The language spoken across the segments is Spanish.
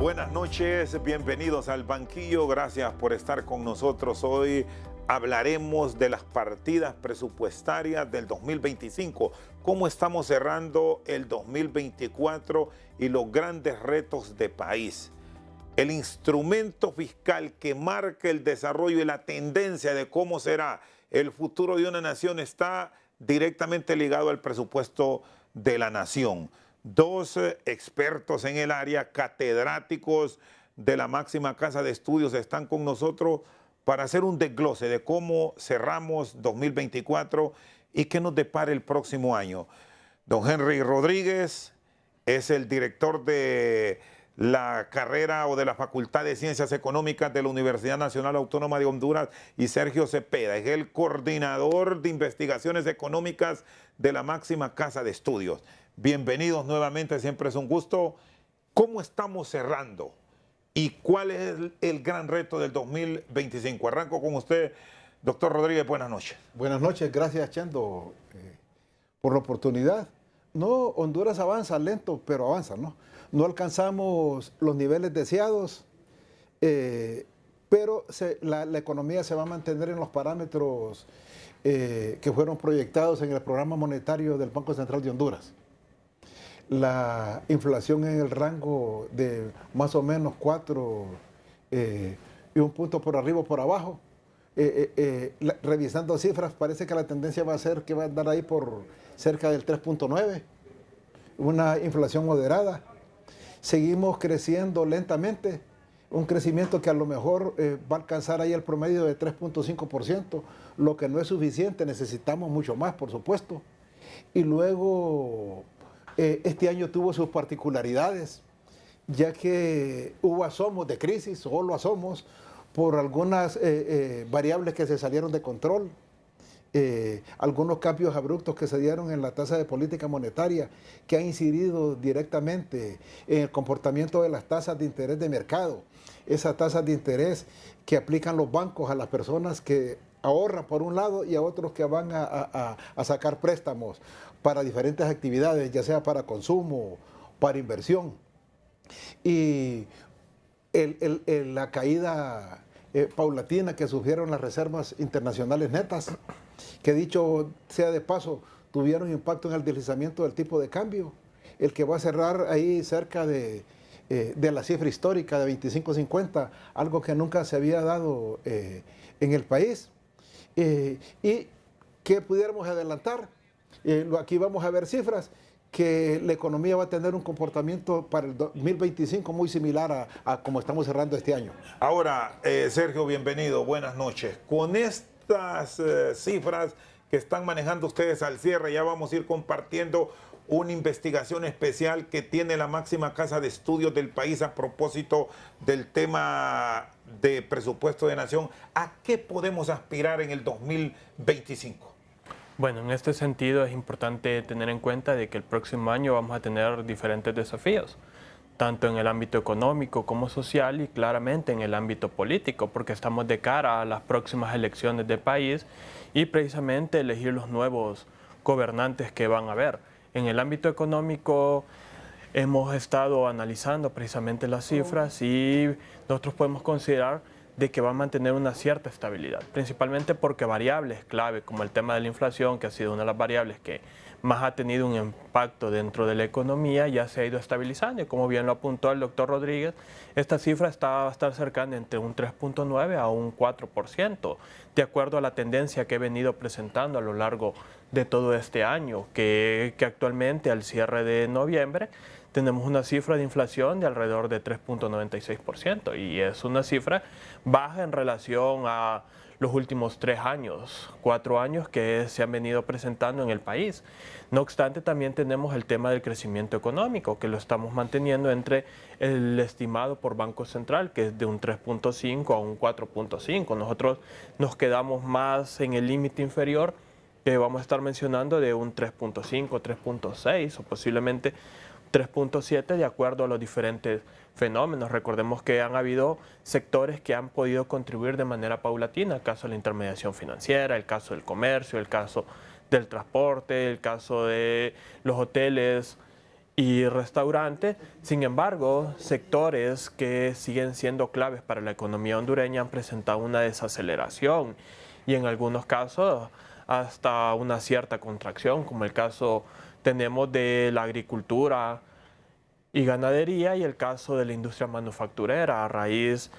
Buenas noches, bienvenidos al banquillo, gracias por estar con nosotros. Hoy hablaremos de las partidas presupuestarias del 2025, cómo estamos cerrando el 2024 y los grandes retos de país. El instrumento fiscal que marca el desarrollo y la tendencia de cómo será el futuro de una nación está directamente ligado al presupuesto de la nación. Dos expertos en el área, catedráticos de la máxima casa de estudios, están con nosotros para hacer un desglose de cómo cerramos 2024 y qué nos depara el próximo año. Don Henry Rodríguez es el director de la carrera o de la Facultad de Ciencias Económicas de la Universidad Nacional Autónoma de Honduras, y Sergio Cepeda es el coordinador de investigaciones económicas de la máxima casa de estudios. Bienvenidos nuevamente, siempre es un gusto. ¿Cómo estamos cerrando? ¿Y cuál es el gran reto del 2025? Arranco con usted, doctor Rodríguez, buenas noches. Buenas noches, gracias Chendo por la oportunidad. No, Honduras avanza lento, pero avanza, ¿no? No alcanzamos los niveles deseados, pero la economía se va a mantener en los parámetros que fueron proyectados en el programa monetario del Banco Central de Honduras. La inflación en el rango de más o menos 4 y un punto por arriba o por abajo. Revisando cifras, parece que la tendencia va a ser que va a andar ahí por cerca del 3.9, una inflación moderada. Seguimos creciendo lentamente, un crecimiento que a lo mejor va a alcanzar ahí el promedio de 3.5%, lo que no es suficiente, necesitamos mucho más, por supuesto. Y luego, este año tuvo sus particularidades, ya que hubo asomos de crisis, solo asomos, por algunas variables que se salieron de control, algunos cambios abruptos que se dieron en la tasa de política monetaria, que han incidido directamente en el comportamiento de las tasas de interés de mercado, esas tasas de interés que aplican los bancos a las personas que ahorran por un lado y a otros que van a sacar préstamos para diferentes actividades, ya sea para consumo, para inversión. Y la caída paulatina que sufrieron las reservas internacionales netas, que dicho sea de paso, tuvieron impacto en el deslizamiento del tipo de cambio, el que va a cerrar ahí cerca de la cifra histórica de 25.50, algo que nunca se había dado en el país. Y que pudiéramos adelantar, aquí vamos a ver cifras, que la economía va a tener un comportamiento para el 2025 muy similar a como estamos cerrando este año. Ahora, Sergio, bienvenido, buenas noches. Con estas cifras que están manejando ustedes al cierre, ya vamos a ir compartiendo una investigación especial que tiene la máxima casa de estudios del país a propósito del tema de presupuesto de nación. ¿A qué podemos aspirar en el 2025? Bueno, en este sentido es importante tener en cuenta de que el próximo año vamos a tener diferentes desafíos, tanto en el ámbito económico como social y claramente en el ámbito político, porque estamos de cara a las próximas elecciones del país y precisamente elegir los nuevos gobernantes que van a haber. En el ámbito económico hemos estado analizando precisamente las cifras y nosotros podemos considerar de que va a mantener una cierta estabilidad, principalmente porque variables clave como el tema de la inflación, que ha sido una de las variables que más ha tenido un impacto dentro de la economía, ya se ha ido estabilizando y como bien lo apuntó el doctor Rodríguez, esta cifra va a estar cercana entre un 3.9 a un 4%, de acuerdo a la tendencia que he venido presentando a lo largo de todo este año, que actualmente al cierre de noviembre tenemos una cifra de inflación de alrededor de 3.96% y es una cifra baja en relación a los últimos 4 años que se han venido presentando en el país. No obstante, también tenemos el tema del crecimiento económico, que lo estamos manteniendo entre el estimado por Banco Central, que es de un 3.5 a un 4.5. Nosotros nos quedamos más en el límite inferior, que vamos a estar mencionando de un 3.5, 3.6 o posiblemente 3.7 de acuerdo a los diferentes fenómenos. Recordemos que han habido sectores que han podido contribuir de manera paulatina, el caso de la intermediación financiera, el caso del comercio, el caso del transporte, el caso de los hoteles y restaurantes. Sin embargo, sectores que siguen siendo claves para la economía hondureña han presentado una desaceleración y en algunos casos hasta una cierta contracción, como el caso tenemos de la agricultura y ganadería y el caso de la industria manufacturera a raíz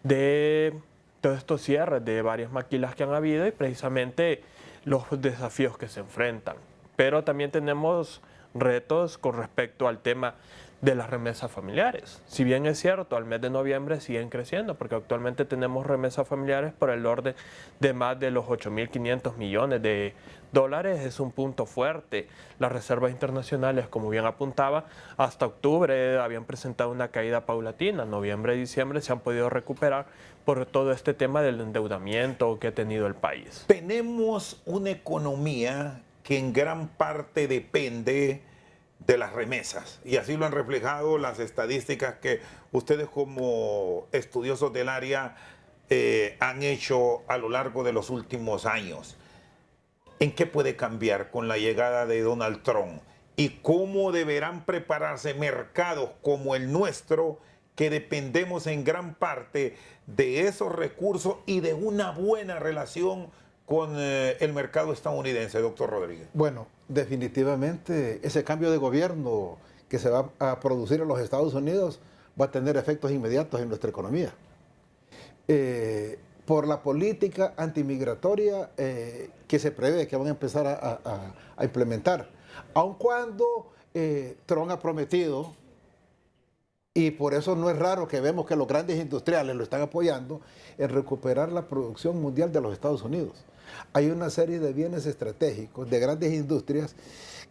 de todos estos cierres de varias maquilas que han habido y precisamente los desafíos que se enfrentan. Pero también tenemos retos con respecto al tema de las remesas familiares. Si bien es cierto, al mes de noviembre siguen creciendo, porque actualmente tenemos remesas familiares por el orden de más de los 8.500 millones de dólares, es un punto fuerte. Las reservas internacionales, como bien apuntaba, hasta octubre habían presentado una caída paulatina. Noviembre y diciembre se han podido recuperar por todo este tema del endeudamiento que ha tenido el país. Tenemos una economía que en gran parte depende de las remesas, y así lo han reflejado las estadísticas que ustedes como estudiosos del área han hecho a lo largo de los últimos años. ¿En qué puede cambiar con la llegada de Donald Trump? ¿Y cómo deberán prepararse mercados como el nuestro, que dependemos en gran parte de esos recursos y de una buena relación con el mercado estadounidense, doctor Rodríguez? Bueno, definitivamente ese cambio de gobierno que se va a producir en los Estados Unidos va a tener efectos inmediatos en nuestra economía. Por la política antimigratoria que se prevé que van a empezar a implementar. Aun cuando Trump ha prometido, y por eso no es raro que vemos que los grandes industriales lo están apoyando, en recuperar la producción mundial de los Estados Unidos. Hay una serie de bienes estratégicos, de grandes industrias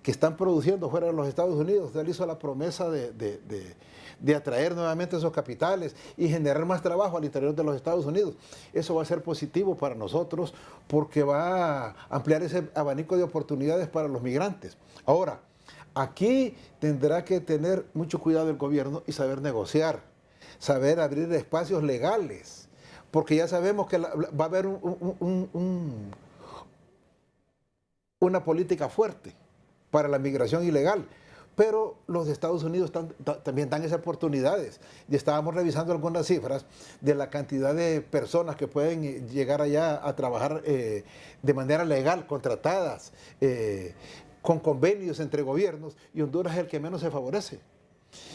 que están produciendo fuera de los Estados Unidos. Él hizo la promesa de atraer nuevamente esos capitales y generar más trabajo al interior de los Estados Unidos. Eso va a ser positivo para nosotros porque va a ampliar ese abanico de oportunidades para los migrantes. Ahora, aquí tendrá que tener mucho cuidado el gobierno y saber negociar, saber abrir espacios legales, porque ya sabemos que va a haber una política fuerte para la migración ilegal. Pero los Estados Unidos también dan esas oportunidades. Y estábamos revisando algunas cifras de la cantidad de personas que pueden llegar allá a trabajar de manera legal, contratadas, con convenios entre gobiernos, y Honduras es el que menos se favorece.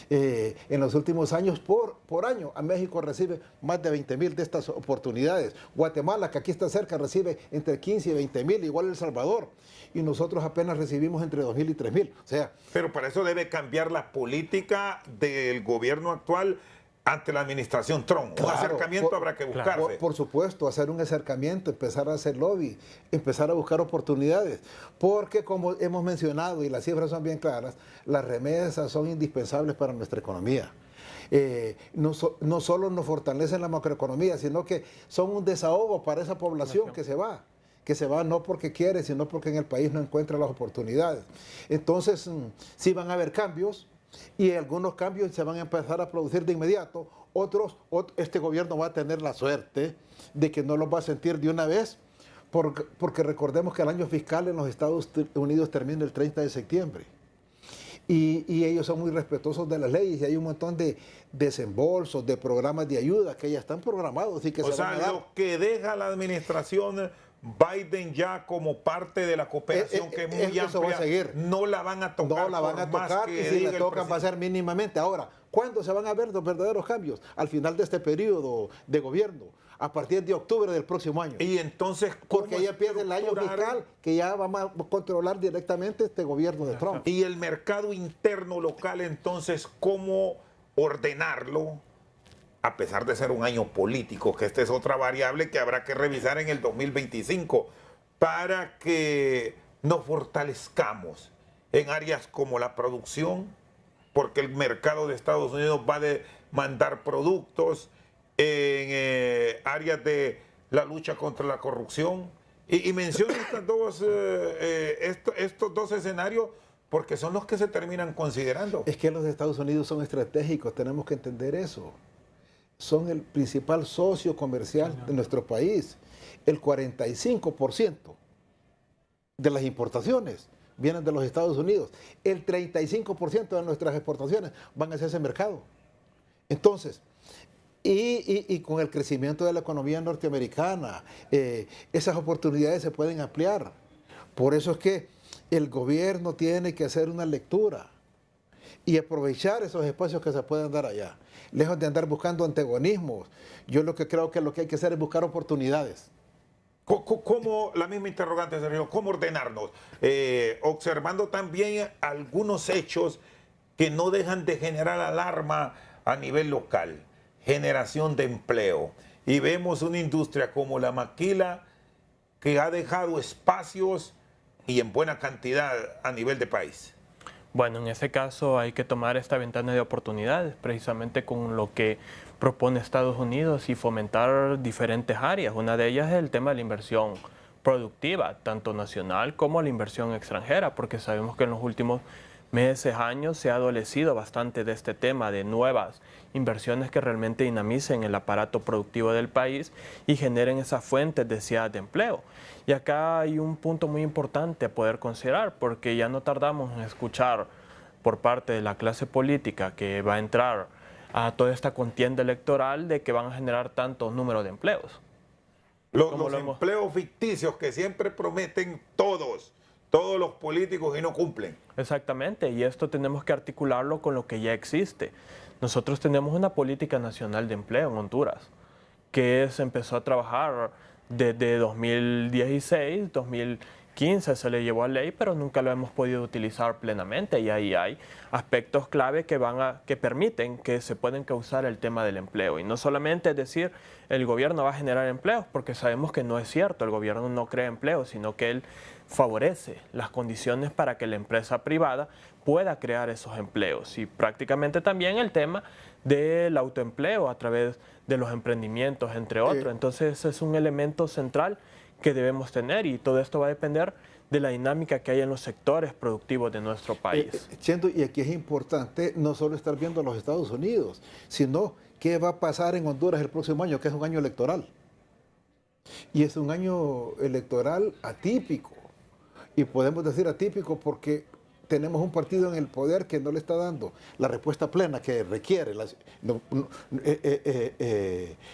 En los últimos años, por año, a México recibe más de 20,000 de estas oportunidades. Guatemala, que aquí está cerca, recibe entre 15 y 20,000, igual El Salvador. Y nosotros apenas recibimos entre 2,000 y 3,000. O sea, pero para eso debe cambiar la política del gobierno actual ante la administración Trump. Claro, un acercamiento habrá que buscarse. Por supuesto, hacer un acercamiento, empezar a hacer lobby, empezar a buscar oportunidades. Porque como hemos mencionado, y las cifras son bien claras, las remesas son indispensables para nuestra economía. No solo nos fortalecen la macroeconomía, sino que son un desahogo para esa población que se va no porque quiere, sino porque en el país no encuentra las oportunidades. Entonces, sí van a haber cambios, y algunos cambios se van a empezar a producir de inmediato. Este gobierno va a tener la suerte de que no los va a sentir de una vez, porque recordemos que el año fiscal en los Estados Unidos termina el 30 de septiembre. Y ellos son muy respetuosos de las leyes, y hay un montón de desembolsos, de programas de ayuda que ya están programados y que se van a dar. Lo que deja la administración Biden ya como parte de la cooperación que es muy eso amplia, va a seguir. No la van a tocar. No la van a tocar, y si la tocan va a ser mínimamente. Ahora, ¿cuándo se van a ver los verdaderos cambios? Al final de este periodo de gobierno, a partir de octubre del próximo año. Y entonces, porque ya empieza el año fiscal, que ya vamos a controlar directamente este gobierno de Trump. Y el mercado interno local, entonces, ¿cómo ordenarlo? A pesar de ser un año político, que esta es otra variable que habrá que revisar en el 2025, para que nos fortalezcamos en áreas como la producción, porque el mercado de Estados Unidos va a demandar productos, en áreas de la lucha contra la corrupción. Y menciono estos dos escenarios porque son los que se terminan considerando. Es que los Estados Unidos son estratégicos, tenemos que entender eso. Son el principal socio comercial de nuestro país. El 45% de las importaciones vienen de los Estados Unidos. El 35% de nuestras exportaciones van hacia ese mercado. Entonces, y con el crecimiento de la economía norteamericana, esas oportunidades se pueden ampliar. Por eso es que el gobierno tiene que hacer una lectura y aprovechar esos espacios que se pueden dar allá, lejos de andar buscando antagonismos. Yo lo que creo que lo que hay que hacer es buscar oportunidades. ¿Cómo, la misma interrogante, Sergio, cómo ordenarnos? Observando también algunos hechos que no dejan de generar alarma a nivel local, generación de empleo. Y vemos una industria como la maquila que ha dejado espacios y en buena cantidad a nivel de país. Bueno, en ese caso hay que tomar esta ventana de oportunidades, precisamente con lo que propone Estados Unidos y fomentar diferentes áreas. Una de ellas es el tema de la inversión productiva, tanto nacional como la inversión extranjera, porque sabemos que en los últimos meses, años, se ha adolecido bastante de este tema de nuevas inversiones que realmente dinamicen el aparato productivo del país y generen esas fuentes deseadas de empleo. Y acá hay un punto muy importante a poder considerar, porque ya no tardamos en escuchar por parte de la clase política que va a entrar a toda esta contienda electoral de que van a generar tanto número de empleos. Los empleos ficticios que siempre prometen todos los políticos y no cumplen. Exactamente, y esto tenemos que articularlo con lo que ya existe. Nosotros tenemos una política nacional de empleo en Honduras, que se empezó a trabajar desde 2016, 2015 se le llevó a ley, pero nunca lo hemos podido utilizar plenamente, y ahí hay aspectos clave que permiten que se pueden causar el tema del empleo. Y no solamente es decir, el gobierno va a generar empleos, porque sabemos que no es cierto, el gobierno no crea empleos, sino que él favorece las condiciones para que la empresa privada pueda crear esos empleos, y prácticamente también el tema del autoempleo a través de los emprendimientos, entre otros. Entonces ese es un elemento central que debemos tener, y todo esto va a depender de la dinámica que hay en los sectores productivos de nuestro país. Chendo, y aquí es importante no solo estar viendo a los Estados Unidos, sino qué va a pasar en Honduras el próximo año, que es un año electoral. Y es un año electoral atípico. Y podemos decir atípico porque tenemos un partido en el poder que no le está dando la respuesta plena que requiere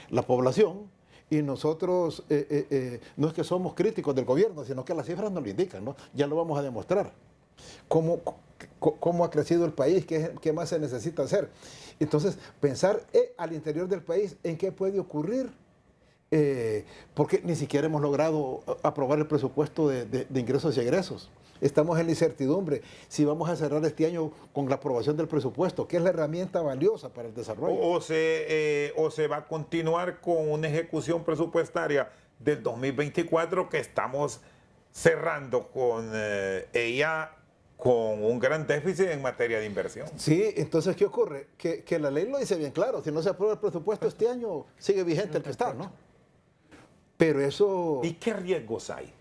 la población, y nosotros no es que somos críticos del gobierno, sino que las cifras nos lo indican, ¿no? Ya lo vamos a demostrar. Cómo ha crecido el país, qué más se necesita hacer. Entonces, pensar al interior del país en qué puede ocurrir, porque ni siquiera hemos logrado aprobar el presupuesto de ingresos y egresos. Estamos en la incertidumbre si vamos a cerrar este año con la aprobación del presupuesto, que es la herramienta valiosa para el desarrollo. O se va a continuar con una ejecución presupuestaria del 2024 que estamos cerrando con ella con un gran déficit en materia de inversión. Sí, entonces, ¿qué ocurre? Que la ley lo dice bien claro, si no se aprueba el presupuesto este año, sigue vigente el que está, ¿no? Pero eso... ¿Y qué riesgos hay?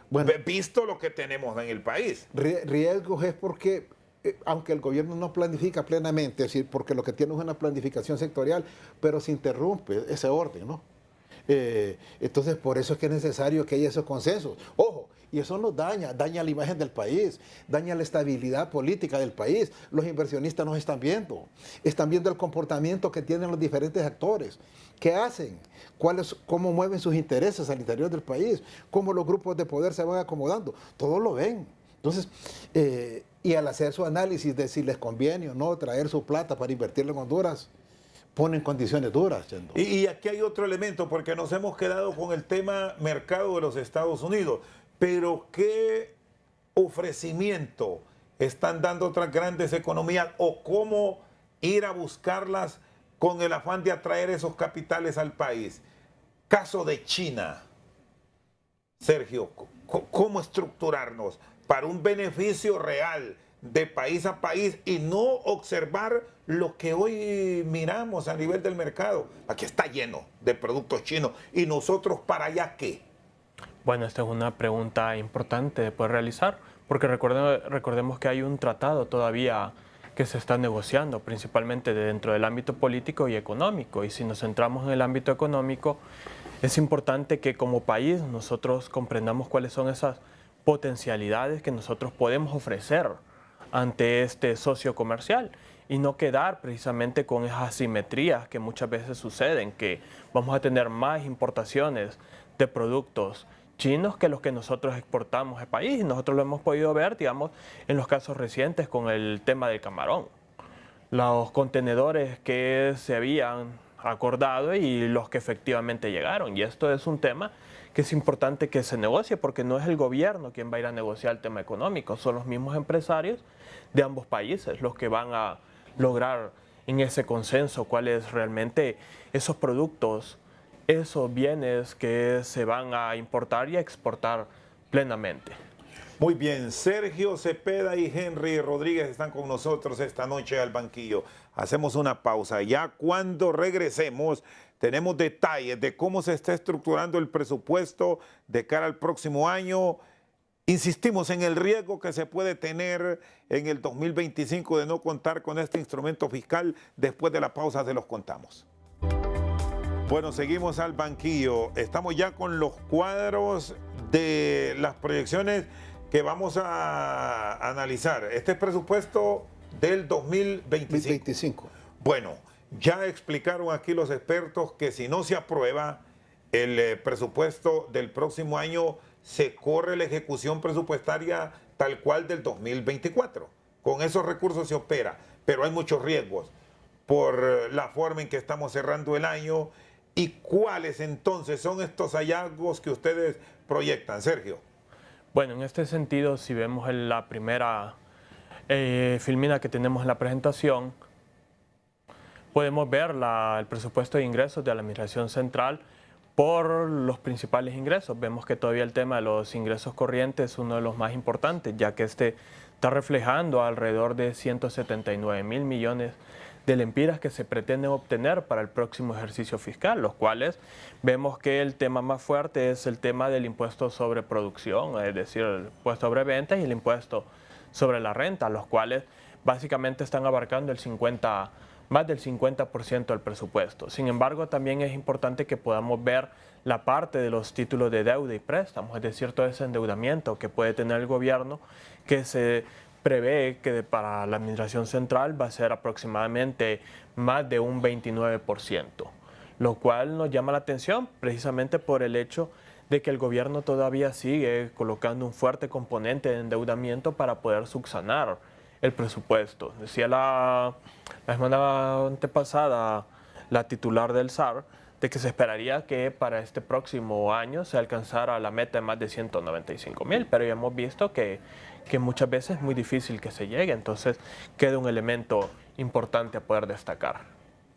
Bueno, visto lo que tenemos en el país. Riesgos es porque, aunque el gobierno no planifica plenamente, es decir, porque lo que tiene es una planificación sectorial, pero se interrumpe ese orden, ¿no? Entonces, por eso es que es necesario que haya esos consensos. Ojo, y eso nos daña la imagen del país, daña la estabilidad política del país. Los inversionistas nos están viendo el comportamiento que tienen los diferentes actores. ¿Qué hacen? ¿Cómo mueven sus intereses al interior del país? ¿Cómo los grupos de poder se van acomodando? Todos lo ven. Entonces, y al hacer su análisis de si les conviene o no traer su plata para invertirlo en Honduras, ponen condiciones duras. Y aquí hay otro elemento, porque nos hemos quedado con el tema mercado de los Estados Unidos. Pero ¿qué ofrecimiento están dando otras grandes economías, o cómo ir a buscarlas con el afán de atraer esos capitales al país? Caso de China, Sergio, ¿cómo estructurarnos para un beneficio real de país a país y no observar lo que hoy miramos a nivel del mercado? Aquí está lleno de productos chinos, ¿y nosotros para allá qué? Bueno, esta es una pregunta importante de poder realizar, porque recordemos que hay un tratado todavía que se está negociando, principalmente dentro del ámbito político y económico. Y si nos centramos en el ámbito económico, es importante que como país nosotros comprendamos cuáles son esas potencialidades que nosotros podemos ofrecer ante este socio comercial y no quedar precisamente con esas asimetrías que muchas veces suceden, que vamos a tener más importaciones de productos chinos que los que nosotros exportamos al país. Y nosotros lo hemos podido ver, digamos, en los casos recientes con el tema del camarón. Los contenedores que se habían acordado y los que efectivamente llegaron. Y esto es un tema que es importante que se negocie, porque no es el gobierno quien va a ir a negociar el tema económico, son los mismos empresarios de ambos países los que van a lograr en ese consenso cuáles realmente esos productos, esos bienes que se van a importar y a exportar plenamente. Muy bien, Sergio Cepeda y Henry Rodríguez están con nosotros esta noche al banquillo. Hacemos una pausa. Ya cuando regresemos tenemos detalles de cómo se está estructurando el presupuesto de cara al próximo año. Insistimos en el riesgo que se puede tener en el 2025 de no contar con este instrumento fiscal. Después de la pausa se los contamos. Bueno, seguimos al banquillo. Estamos ya con los cuadros de las proyecciones que vamos a analizar. Este es presupuesto del 2025. Bueno, ya explicaron aquí los expertos que si no se aprueba el presupuesto del próximo año, se corre la ejecución presupuestaria tal cual del 2024. Con esos recursos se opera, pero hay muchos riesgos por la forma en que estamos cerrando el año. ¿Y cuáles entonces son estos hallazgos que ustedes proyectan, Sergio? Bueno, en este sentido, si vemos en la primera filmina que tenemos en la presentación, podemos ver el presupuesto de ingresos de la Administración Central por los principales ingresos. Vemos que todavía el tema de los ingresos corrientes es uno de los más importantes, ya que este está reflejando alrededor de 179.000 millones de lempiras que se pretenden obtener para el próximo ejercicio fiscal, los cuales vemos que el tema más fuerte es el tema del impuesto sobre producción, es decir, el impuesto sobre ventas y el impuesto sobre la renta, los cuales básicamente están abarcando más del 50% del presupuesto. Sin embargo, también es importante que podamos ver la parte de los títulos de deuda y préstamos, es decir, todo ese endeudamiento que puede tener el gobierno, que se prevé que para la Administración Central va a ser aproximadamente más de un 29%, lo cual nos llama la atención precisamente por el hecho de que el gobierno todavía sigue colocando un fuerte componente de endeudamiento para poder subsanar el presupuesto. Decía la semana antepasada la titular del SAR de que se esperaría que para este próximo año se alcanzara la meta de más de 195.000, pero ya hemos visto que muchas veces es muy difícil que se llegue, entonces queda un elemento importante a poder destacar.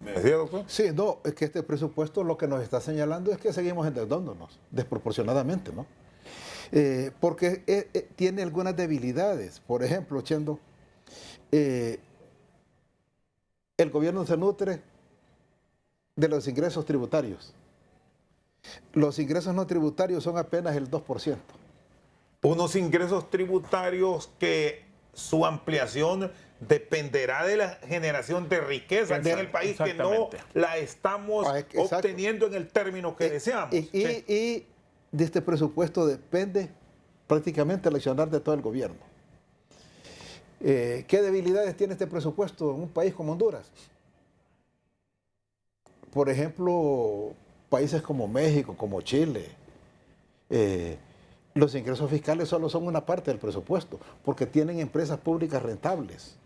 ¿Me decía, doctor? Sí, no, es que este presupuesto lo que nos está señalando es que seguimos endeudándonos desproporcionadamente, ¿no? Porque tiene algunas debilidades. Por ejemplo, Chendo, el gobierno se nutre de los ingresos tributarios. Los ingresos no tributarios son apenas el 2%. Unos ingresos tributarios que su ampliación dependerá de la generación de riqueza aquí en el país, que no la estamos obteniendo en el término que deseamos. Y de este presupuesto depende prácticamente el accionar de todo el gobierno. ¿Qué debilidades tiene este presupuesto en un país como Honduras? Por ejemplo, países como México, como Chile, los ingresos fiscales solo son una parte del presupuesto, porque tienen empresas públicas rentables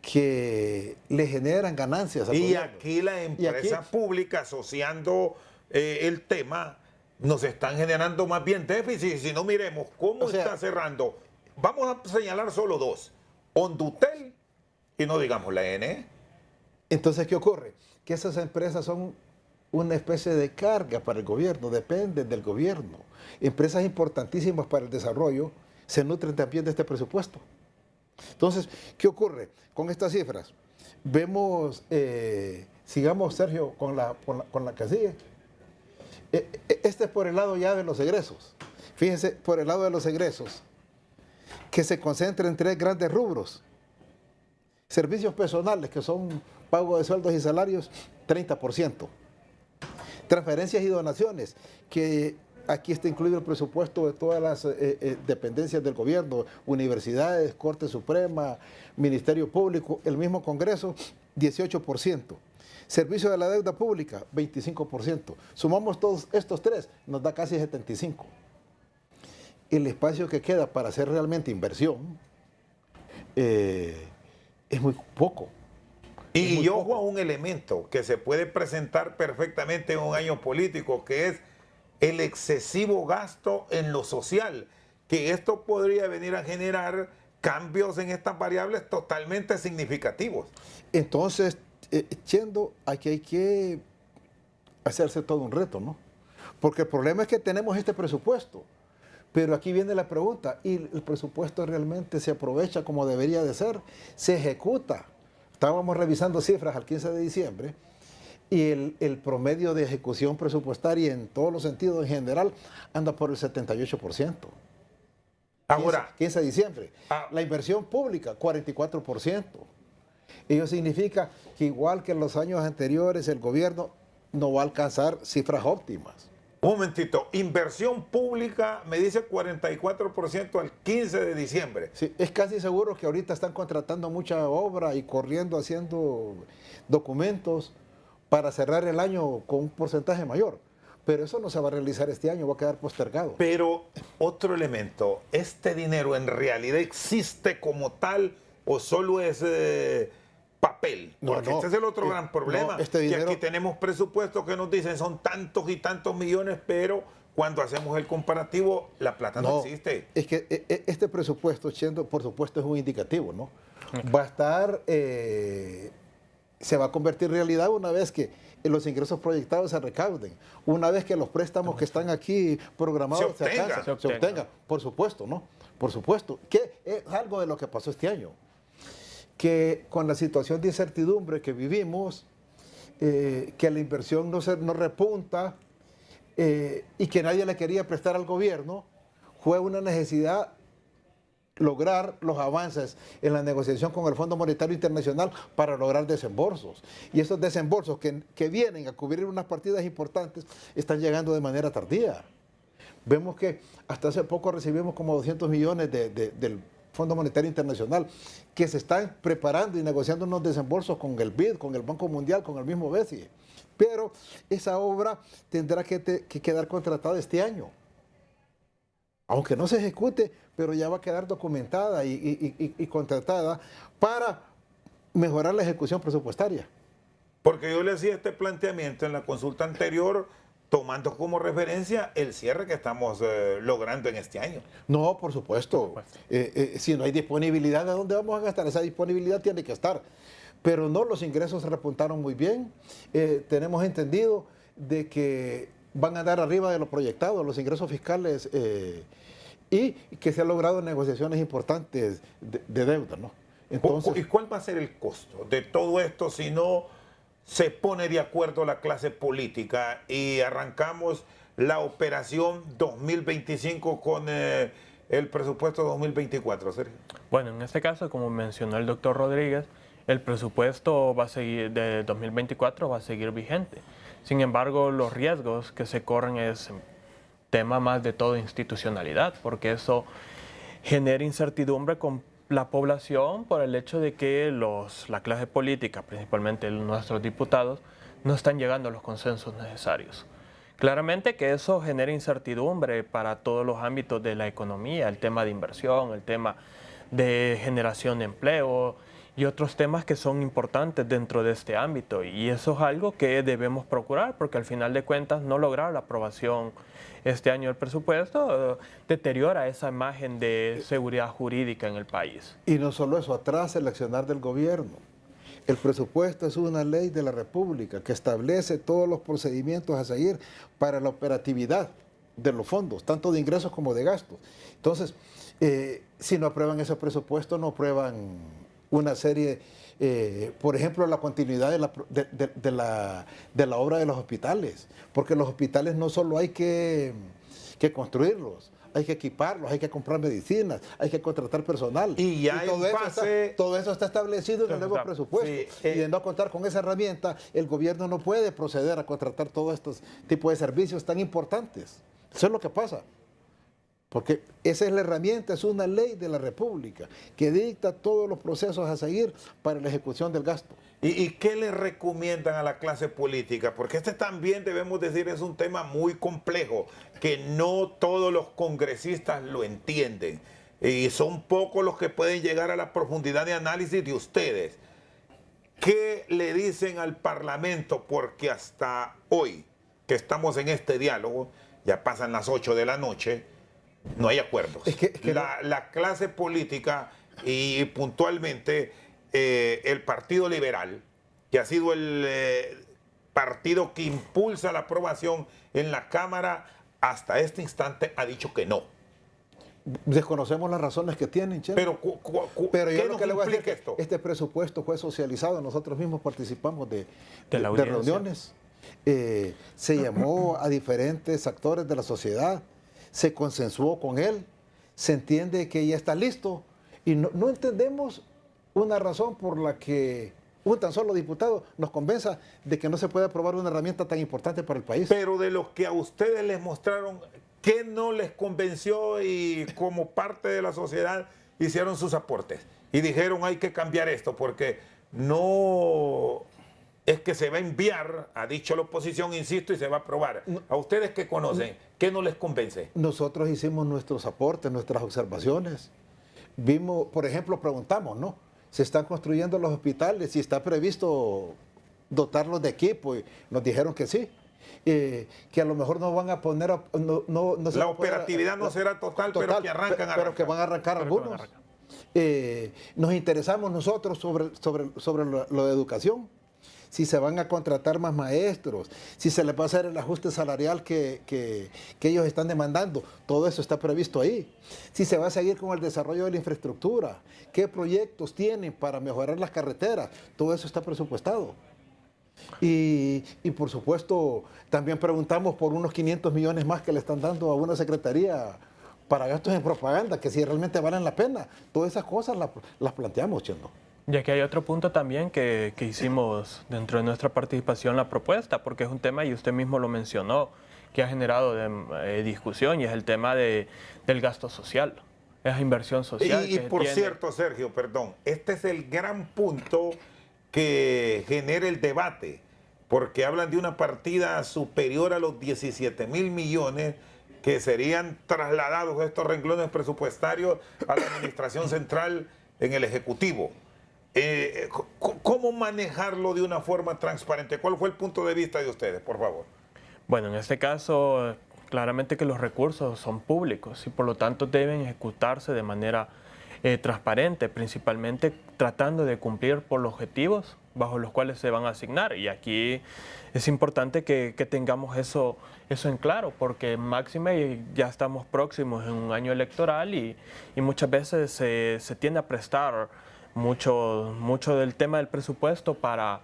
que le generan ganancias al gobierno. Aquí la empresa pública, asociando el tema, nos están generando más bien déficit. Si no, miremos cómo está cerrando. Vamos a señalar solo dos: Hondutel y no digamos la N. Entonces, ¿qué ocurre? Que esas empresas son una especie de carga para el gobierno, dependen del gobierno. Empresas importantísimas para el desarrollo se nutren también de este presupuesto. Entonces, ¿qué ocurre con estas cifras? Vemos, sigamos, Sergio, con la que sigue. Este es por el lado ya de los egresos. Fíjense, por el lado de los egresos, que se concentra en tres grandes rubros. Servicios personales, que son pago de sueldos y salarios, 30%. Transferencias y donaciones, que aquí está incluido el presupuesto de todas las dependencias del gobierno, universidades, Corte Suprema, Ministerio Público, el mismo Congreso, 18%. Servicio de la deuda pública, 25%. Sumamos todos estos tres, nos da casi 75%. El espacio que queda para hacer realmente inversión es muy poco. Y ojo a un elemento que se puede presentar perfectamente en un año político, que es el excesivo gasto en lo social, que esto podría venir a generar cambios en estas variables totalmente significativos. Entonces, Chendo, aquí hay que hacerse todo un reto, ¿no? Porque el problema es que tenemos este presupuesto, pero aquí viene la pregunta, ¿y el presupuesto realmente se aprovecha como debería de ser? ¿Se ejecuta? Estábamos revisando cifras al 15 de diciembre y el promedio de ejecución presupuestaria en todos los sentidos en general anda por el 78%. Ahora, 15 de diciembre. La inversión pública, 44%. Ello significa que igual que en los años anteriores el gobierno no va a alcanzar cifras óptimas. Un momentito, inversión pública me dice 44% al 15 de diciembre. Sí, es casi seguro que ahorita están contratando mucha obra y corriendo, haciendo documentos para cerrar el año con un porcentaje mayor. Pero eso no se va a realizar este año, va a quedar postergado. Pero otro elemento, ¿este dinero en realidad existe como tal o solo es papel? Porque este es el otro gran problema. Este dinero, que aquí tenemos presupuestos que nos dicen son tantos y tantos millones, pero cuando hacemos el comparativo, la plata no existe. Es que este presupuesto, Chendo, por supuesto es un indicativo, ¿no? Va a estar, se va a convertir en realidad una vez que los ingresos proyectados se recauden, una vez que los préstamos que están aquí programados se obtengan, por supuesto, ¿no? Por supuesto, que es algo de lo que pasó este año, que con la situación de incertidumbre que vivimos, que la inversión no repunta y que nadie le quería prestar al gobierno, fue una necesidad lograr los avances en la negociación con el Fondo Monetario Internacional para lograr desembolsos. Y esos desembolsos que vienen a cubrir unas partidas importantes están llegando de manera tardía. Vemos que hasta hace poco recibimos como 200 millones del Fondo Monetario Internacional que se están preparando y negociando unos desembolsos con el BID, con el Banco Mundial, con el mismo BESI. Pero esa obra tendrá que quedar contratada este año. Aunque no se ejecute, pero ya va a quedar documentada y contratada para mejorar la ejecución presupuestaria. Porque yo le hacía este planteamiento en la consulta anterior, tomando como referencia el cierre que estamos logrando en este año. No, por supuesto. Si no hay disponibilidad, ¿de dónde vamos a gastar? Esa disponibilidad tiene que estar. Pero no, los ingresos se repuntaron muy bien. Tenemos entendido de que van a dar arriba de lo proyectado, los ingresos fiscales, y que se han logrado negociaciones importantes de deuda, ¿no? Entonces, ¿y cuál va a ser el costo de todo esto si no se pone de acuerdo la clase política y arrancamos la operación 2025 con el presupuesto 2024, Sergio? Bueno, en este caso, como mencionó el doctor Rodríguez, el presupuesto va a seguir de 2024 va a seguir vigente. Sin embargo, los riesgos que se corren es tema más de todo institucionalidad, porque eso genera incertidumbre con la población por el hecho de que la clase política, principalmente nuestros diputados, no están llegando a los consensos necesarios. Claramente que eso genera incertidumbre para todos los ámbitos de la economía, el tema de inversión, el tema de generación de empleo y otros temas que son importantes dentro de este ámbito. Y eso es algo que debemos procurar, porque al final de cuentas no lograr la aprobación este año del presupuesto deteriora esa imagen de seguridad jurídica en el país. Y no solo eso, atrasa el accionar del gobierno. El presupuesto es una ley de la República que establece todos los procedimientos a seguir para la operatividad de los fondos, tanto de ingresos como de gastos. Entonces, si no aprueban ese presupuesto, no aprueban una serie, por ejemplo, la continuidad de la obra de los hospitales, porque los hospitales no solo hay que construirlos, hay que equiparlos, hay que comprar medicinas, hay que contratar personal. Y todo eso está establecido en el nuevo presupuesto. Sí, y de no contar con esa herramienta, el gobierno no puede proceder a contratar todos estos tipos de servicios tan importantes. Eso es lo que pasa. Porque esa es la herramienta, es una ley de la República que dicta todos los procesos a seguir para la ejecución del gasto. ¿Y qué le recomiendan a la clase política? Porque este también, debemos decir, es un tema muy complejo, que no todos los congresistas lo entienden. Y son pocos los que pueden llegar a la profundidad de análisis de ustedes. ¿Qué le dicen al Parlamento? Porque hasta hoy, que estamos en este diálogo, ya pasan las 8 de la noche, no hay acuerdos. La clase política y puntualmente el Partido Liberal, que ha sido el partido que impulsa la aprobación en la Cámara, hasta este instante ha dicho que no. Desconocemos las razones que tienen, Chendo. Pero yo lo que le voy a decir esto? Este presupuesto fue socializado, nosotros mismos participamos de reuniones. Se llamó a diferentes actores de la sociedad, se consensuó con él, se entiende que ya está listo y no entendemos una razón por la que un tan solo diputado nos convenza de que no se puede aprobar una herramienta tan importante para el país. Pero de los que a ustedes les mostraron, ¿qué no les convenció y como parte de la sociedad hicieron sus aportes? Y dijeron hay que cambiar esto porque no es que se va a enviar, ha dicho la oposición, insisto, y se va a aprobar. A ustedes que conocen, ¿qué no les convence? Nosotros hicimos nuestros aportes, nuestras observaciones. Vimos, por ejemplo, preguntamos, ¿no? Se están construyendo los hospitales y está previsto dotarlos de equipo y nos dijeron que sí. Que a lo mejor no van a poner... la operatividad no será total, pero que arrancan. Pero que van a arrancar algunos. Nos interesamos nosotros sobre lo de educación. Si se van a contratar más maestros, si se les va a hacer el ajuste salarial que ellos están demandando, todo eso está previsto ahí. Si se va a seguir con el desarrollo de la infraestructura, qué proyectos tienen para mejorar las carreteras, todo eso está presupuestado. Y por supuesto, también preguntamos por unos 500 millones más que le están dando a una secretaría para gastos en propaganda, que si realmente valen la pena. Todas esas cosas las planteamos, Chendo. Y aquí hay otro punto también que hicimos dentro de nuestra participación la propuesta, porque es un tema, y usted mismo lo mencionó, que ha generado discusión, y es el tema del gasto social, esa inversión social. Y por cierto, Sergio, perdón, este es el gran punto que genera el debate, porque hablan de una partida superior a los 17.000 millones que serían trasladados estos renglones presupuestarios a la Administración Central en el Ejecutivo. ¿Cómo manejarlo de una forma transparente? ¿Cuál fue el punto de vista de ustedes, por favor? Bueno, en este caso, claramente que los recursos son públicos y por lo tanto deben ejecutarse de manera transparente, principalmente tratando de cumplir por los objetivos bajo los cuales se van a asignar. Y aquí es importante que tengamos eso en claro, porque máxime ya estamos próximos en un año electoral y muchas veces se tiende a prestar mucho del tema del presupuesto para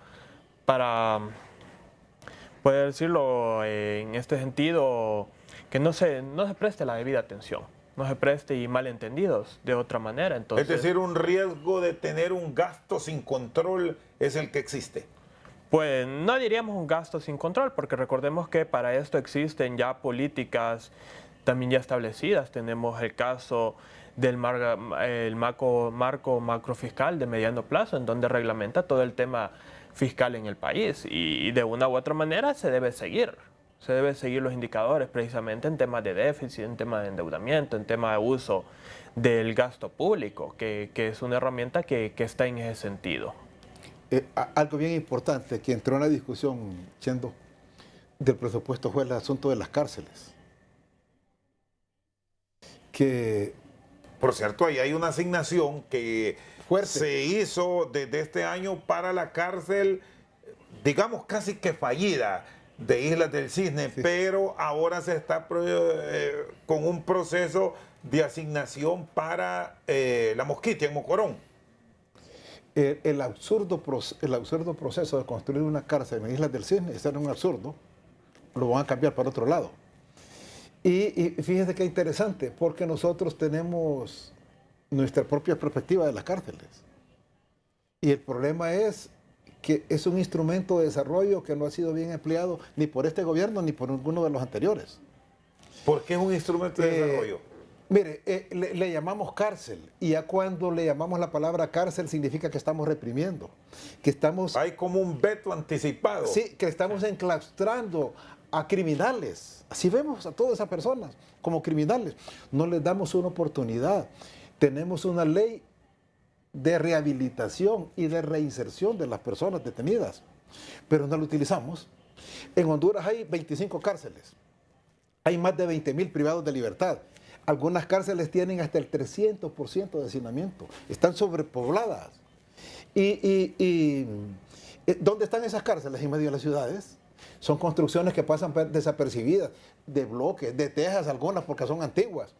poder decirlo en este sentido, que no se preste la debida atención, no se preste y malentendidos de otra manera. Entonces, es decir, un riesgo de tener un gasto sin control es el que existe. Pues no diríamos un gasto sin control, porque recordemos que para esto existen ya políticas también ya establecidas. Tenemos el caso del marco macrofiscal de mediano plazo, en donde reglamenta todo el tema fiscal en el país, y de una u otra manera se debe seguir los indicadores precisamente en temas de déficit, en temas de endeudamiento, en temas de uso del gasto público, que es una herramienta que está en ese sentido. Algo bien importante que entró en la discusión, Chendo, del presupuesto fue el asunto de las cárceles. Que, por cierto, ahí hay una asignación que fuerte se hizo desde este año para la cárcel, digamos casi que fallida, de Islas del Cisne, sí. Pero ahora se está con un proceso de asignación para La Mosquitia, en Mocorón. El absurdo proceso de construir una cárcel en Islas del Cisne, ese era un absurdo, lo van a cambiar para otro lado. Y fíjense qué interesante, porque nosotros tenemos nuestra propia perspectiva de las cárceles. Y el problema es que es un instrumento de desarrollo que no ha sido bien empleado ni por este gobierno ni por ninguno de los anteriores. ¿Por qué es un instrumento de desarrollo? Mire, le llamamos cárcel, y ya cuando le llamamos la palabra cárcel significa que estamos reprimiendo, que estamos... Hay como un veto anticipado. Sí, que estamos enclaustrando a criminales. Así vemos a todas esas personas como criminales. No les damos una oportunidad. Tenemos una ley de rehabilitación y de reinserción de las personas detenidas, pero no la utilizamos. En Honduras hay 25 cárceles. Hay más de 20.000 privados de libertad. Algunas cárceles tienen hasta el 300% de hacinamiento. Están sobrepobladas. ¿Dónde están esas cárceles? En medio de las ciudades. Son construcciones que pasan desapercibidas, de bloques, de tejas algunas porque son antiguas.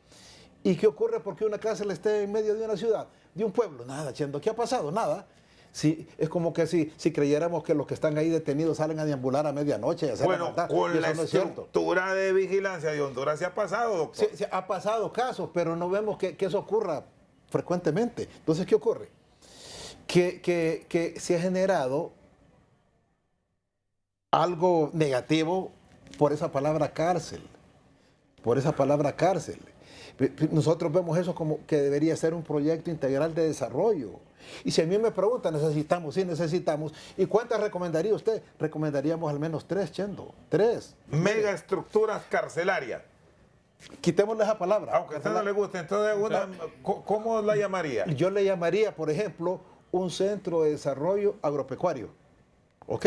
¿Y qué ocurre porque una cárcel esté en medio de una ciudad, de un pueblo? Nada, Chendo. ¿Qué ha pasado? Nada. Sí, es como que si creyéramos que los que están ahí detenidos salen a deambular a medianoche y a hacer bueno, la maldad. con la no estructura de vigilancia de Honduras se ha pasado, doctor. Sí, ha pasado casos, pero no vemos que eso ocurra frecuentemente. Entonces, ¿qué ocurre? Que se ha generado algo negativo por esa palabra cárcel. Por esa palabra cárcel. Nosotros vemos eso como que debería ser un proyecto integral de desarrollo. Y si a mí me preguntan, necesitamos, sí necesitamos. ¿Y cuántas recomendaría usted? Recomendaríamos al menos 3, Chendo. 3. Megaestructuras carcelarias. Quitémosle esa palabra. Aunque a usted no le guste, entonces, ¿cómo la llamaría? Yo le llamaría, por ejemplo, un centro de desarrollo agropecuario. ¿Ok?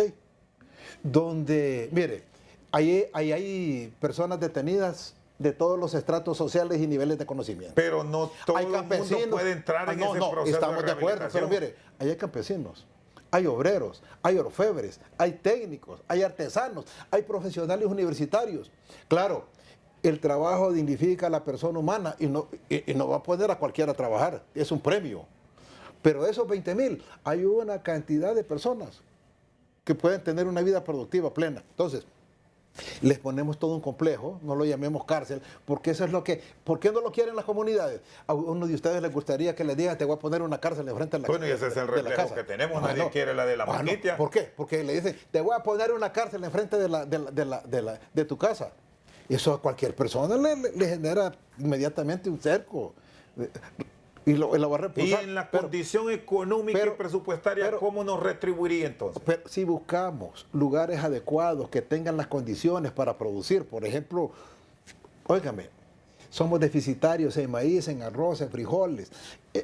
Donde, mire, ahí hay personas detenidas de todos los estratos sociales y niveles de conocimiento. Pero no todo el mundo puede entrar en ese proceso estamos de acuerdo, pero mire, ahí hay campesinos, hay obreros, hay orfebres, hay técnicos, hay artesanos, hay profesionales universitarios. Claro, el trabajo dignifica a la persona humana y no va a poner a cualquiera a trabajar, es un premio. Pero de esos 20.000, hay una cantidad de personas que pueden tener una vida productiva plena. Entonces, les ponemos todo un complejo, no lo llamemos cárcel, porque eso es lo que... ¿Por qué no lo quieren las comunidades? A uno de ustedes les gustaría que les digan, te voy a poner una cárcel enfrente de la casa. Bueno, y ese es el reflejo que tenemos, nadie quiere la de la Maquitia. No. ¿Por qué? Porque le dicen, te voy a poner una cárcel enfrente de tu casa. Y eso a cualquier persona le genera inmediatamente un cerco. Y lo va a repulsar. Y en la condición económica y presupuestaria, ¿cómo nos retribuiría entonces? Pero si buscamos lugares adecuados que tengan las condiciones para producir, por ejemplo, óigame, somos deficitarios en maíz, en arroz, en frijoles.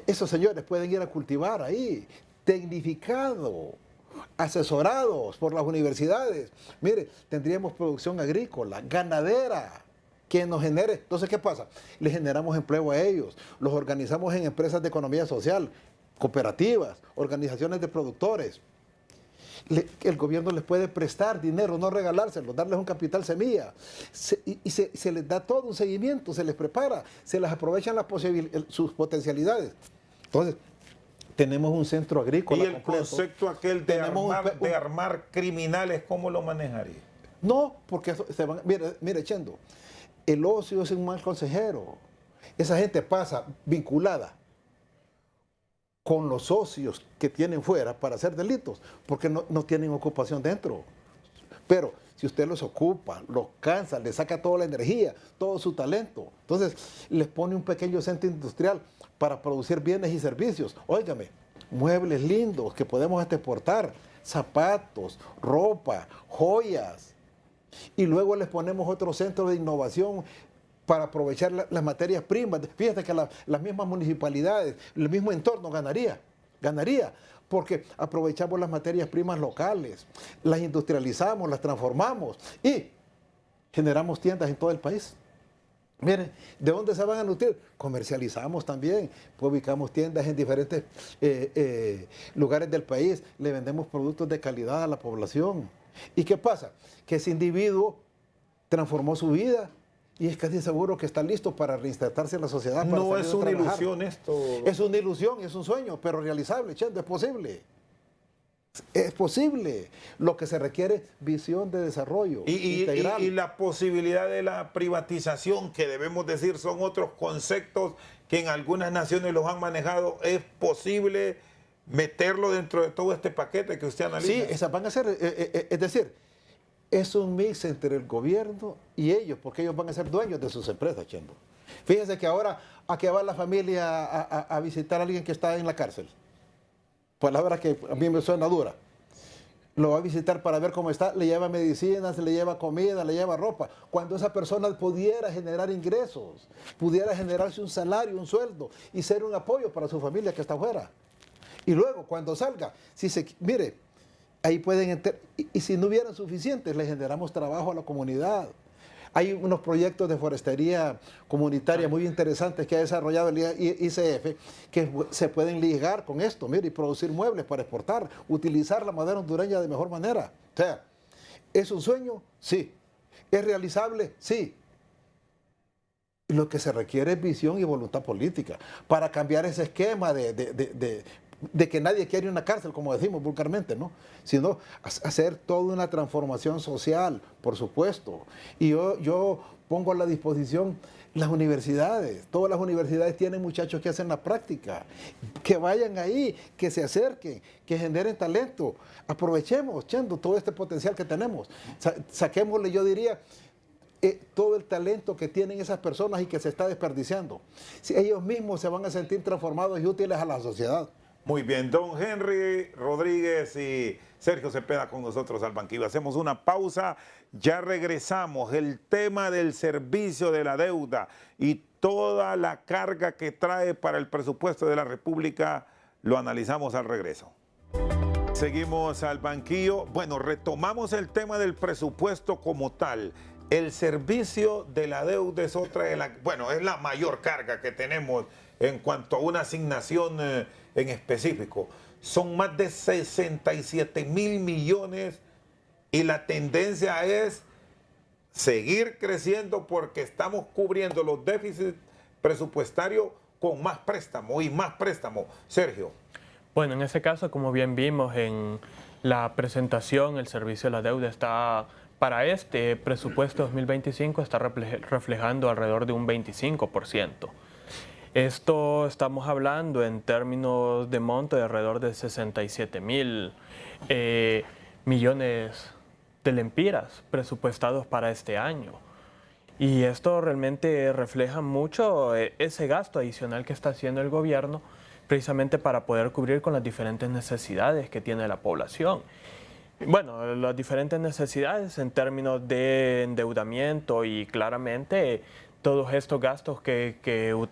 Esos señores pueden ir a cultivar ahí, tecnificado, asesorados por las universidades. Mire, tendríamos producción agrícola, ganadera, que nos genere. Entonces, ¿qué pasa? Le generamos empleo a ellos, los organizamos en empresas de economía social, cooperativas, organizaciones de productores. El gobierno les puede prestar dinero, no regalárselo, darles un capital semilla. Se les da todo un seguimiento, se les prepara, se les aprovechan sus potencialidades. Entonces, tenemos un centro agrícola. ¿Y el concepto aquel de armar criminales, cómo lo manejaría? No, porque se van... Mire, Chendo, el ocio es un mal consejero. Esa gente pasa vinculada con los socios que tienen fuera para hacer delitos, porque no tienen ocupación dentro. Pero si usted los ocupa, los cansa, les saca toda la energía, todo su talento, entonces les pone un pequeño centro industrial para producir bienes y servicios. Óigame, muebles lindos que podemos exportar, zapatos, ropa, joyas. Y luego les ponemos otro centro de innovación para aprovechar las materias primas. Fíjate que las mismas municipalidades, el mismo entorno ganaría, porque aprovechamos las materias primas locales, las industrializamos, las transformamos y generamos tiendas en todo el país. Miren, ¿de dónde se van a nutrir? Comercializamos también, pues ubicamos tiendas en diferentes lugares del país, le vendemos productos de calidad a la población. ¿Y qué pasa? Que ese individuo transformó su vida y es casi seguro que está listo para reinsertarse en la sociedad. No es una ilusión esto. Es una ilusión, es un sueño, pero realizable, Chendo, es posible. Es posible. Lo que se requiere es visión de desarrollo integral. Y la posibilidad de la privatización, que debemos decir son otros conceptos que en algunas naciones los han manejado, ¿es posible meterlo dentro de todo este paquete que usted analiza? Sí, esas van a ser, es decir, es un mix entre el gobierno y ellos, porque ellos van a ser dueños de sus empresas, Chendo. Fíjense que ahora, ¿a qué va la familia a visitar a alguien que está en la cárcel? Palabra que a mí me suena dura. Lo va a visitar para ver cómo está, le lleva medicinas, le lleva comida, le lleva ropa. Cuando esa persona pudiera generar ingresos, pudiera generarse un salario, un sueldo y ser un apoyo para su familia que está afuera. Y luego, cuando salga, mire, ahí pueden entrar, y si no hubieran suficientes, le generamos trabajo a la comunidad. Hay unos proyectos de forestería comunitaria muy interesantes que ha desarrollado el ICF que se pueden ligar con esto, mire, y producir muebles para exportar, utilizar la madera hondureña de mejor manera. O sea, ¿es un sueño? Sí. ¿Es realizable? Sí. Lo que se requiere es visión y voluntad política para cambiar ese esquema de que nadie quiere una cárcel, como decimos vulgarmente, ¿no? Sino hacer toda una transformación social, por supuesto. Y yo pongo a la disposición las universidades. Todas las universidades tienen muchachos que hacen la práctica. Que vayan ahí, que se acerquen, que generen talento. Aprovechemos, Chendo, todo este potencial que tenemos. Saquémosle, yo diría, todo el talento que tienen esas personas y que se está desperdiciando. Si ellos mismos se van a sentir transformados y útiles a la sociedad. Muy bien, don Henry Rodríguez y Sergio Cepeda con nosotros al banquillo. Hacemos una pausa, ya regresamos. El tema del servicio de la deuda y toda la carga que trae para el presupuesto de la República lo analizamos al regreso. Seguimos al banquillo. Bueno, retomamos el tema del presupuesto como tal. El servicio de la deuda es otra de es la mayor carga que tenemos en cuanto a una asignación en específico. Son más de 67.000 millones y la tendencia es seguir creciendo porque estamos cubriendo los déficits presupuestarios con más préstamo y más préstamo. Sergio. Bueno, en ese caso, como bien vimos en la presentación, el servicio de la deuda está, para este presupuesto 2025, está reflejando alrededor de un 25%. Esto estamos hablando en términos de monto de alrededor de 67.000 millones de lempiras presupuestados para este año. Y esto realmente refleja mucho ese gasto adicional que está haciendo el gobierno precisamente para poder cubrir con las diferentes necesidades que tiene la población. Bueno, las diferentes necesidades en términos de endeudamiento y claramente todos estos gastos que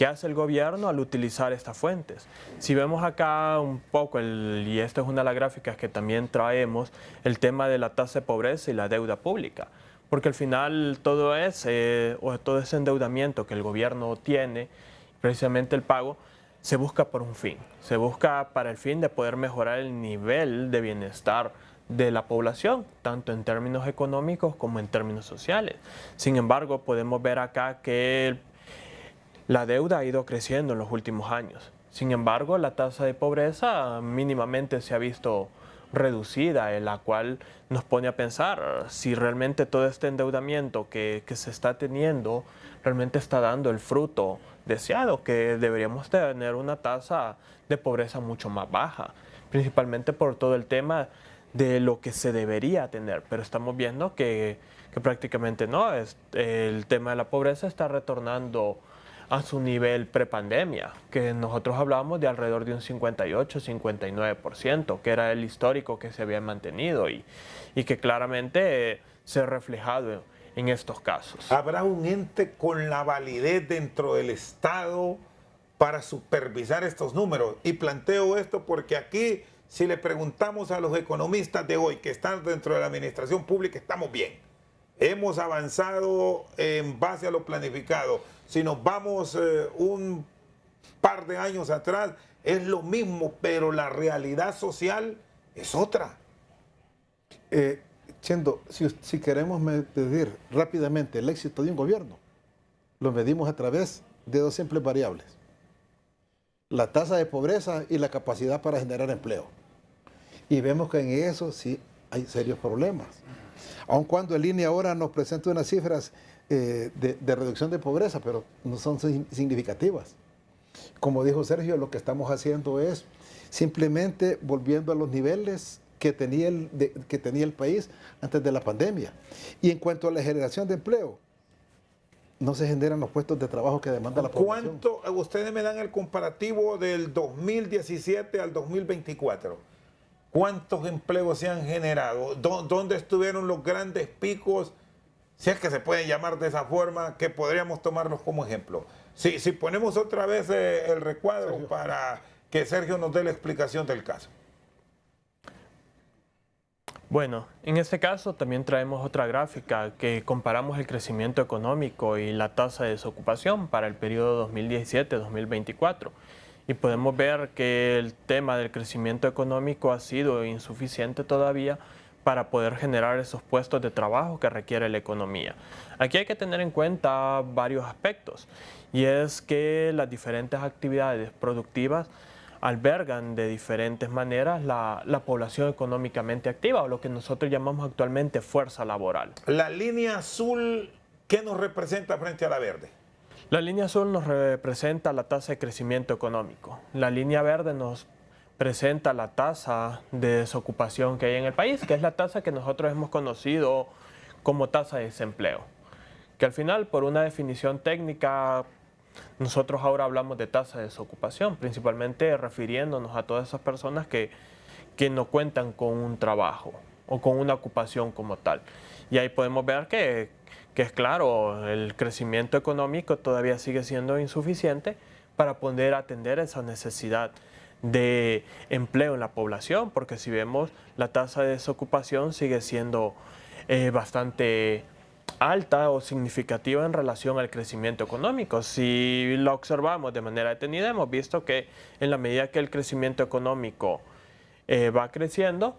hace el gobierno al utilizar estas fuentes. Si vemos acá un poco, y esta es una de las gráficas que también traemos, el tema de la tasa de pobreza y la deuda pública, porque al final todo ese endeudamiento que el gobierno tiene, precisamente el pago, se busca por un fin, se busca para el fin de poder mejorar el nivel de bienestar de la población, tanto en términos económicos como en términos sociales. Sin embargo, podemos ver acá que la deuda ha ido creciendo en los últimos años. Sin embargo, la tasa de pobreza mínimamente se ha visto reducida, en la cual nos pone a pensar si realmente todo este endeudamiento que se está teniendo realmente está dando el fruto deseado, que deberíamos tener una tasa de pobreza mucho más baja, principalmente por todo el tema de lo que se debería tener. Pero estamos viendo que prácticamente no, el tema de la pobreza está retornando a su nivel prepandemia, que nosotros hablábamos de alrededor de un 58-59%, que era el histórico que se había mantenido y que claramente se ha reflejado en estos casos. ¿Habrá un ente con la validez dentro del Estado para supervisar estos números? Y planteo esto porque aquí, si le preguntamos a los economistas de hoy que están dentro de la administración pública, estamos bien. Hemos avanzado en base a lo planificado. Si nos vamos un par de años atrás, es lo mismo, pero la realidad social es otra. Chendo, si queremos medir rápidamente el éxito de un gobierno, lo medimos a través de dos simples variables: la tasa de pobreza y la capacidad para generar empleo. Y vemos que en eso sí hay serios problemas. Aun cuando el INE ahora nos presenta unas cifras de reducción de pobreza, pero no son significativas. Como dijo Sergio, lo que estamos haciendo es simplemente volviendo a los niveles que tenía el país antes de la pandemia. Y en cuanto a la generación de empleo, no se generan los puestos de trabajo que demanda la población. ¿Cuánto, ustedes me dan el comparativo del 2017 al 2024? ¿Cuántos empleos se han generado? ¿Dónde estuvieron los grandes picos? Si es que se puede llamar de esa forma, que podríamos tomarlos como ejemplo. Si ponemos otra vez el recuadro, Sergio, para que Sergio nos dé la explicación del caso. Bueno, en este caso también traemos otra gráfica que comparamos el crecimiento económico y la tasa de desocupación para el periodo 2017-2024. Y podemos ver que el tema del crecimiento económico ha sido insuficiente todavía para poder generar esos puestos de trabajo que requiere la economía. Aquí hay que tener en cuenta varios aspectos, y es que las diferentes actividades productivas albergan de diferentes maneras la población económicamente activa, o lo que nosotros llamamos actualmente fuerza laboral. La línea azul, ¿qué nos representa frente a la verde? La línea azul nos representa la tasa de crecimiento económico. La línea verde nos presenta la tasa de desocupación que hay en el país, que es la tasa que nosotros hemos conocido como tasa de desempleo. Que al final, por una definición técnica, nosotros ahora hablamos de tasa de desocupación, principalmente refiriéndonos a todas esas personas que no cuentan con un trabajo o con una ocupación como tal. Y ahí podemos ver que es claro, el crecimiento económico todavía sigue siendo insuficiente para poder atender esa necesidad de empleo en la población, porque si vemos, la tasa de desocupación sigue siendo bastante alta o significativa en relación al crecimiento económico. Si lo observamos de manera detenida, hemos visto que en la medida que el crecimiento económico va creciendo,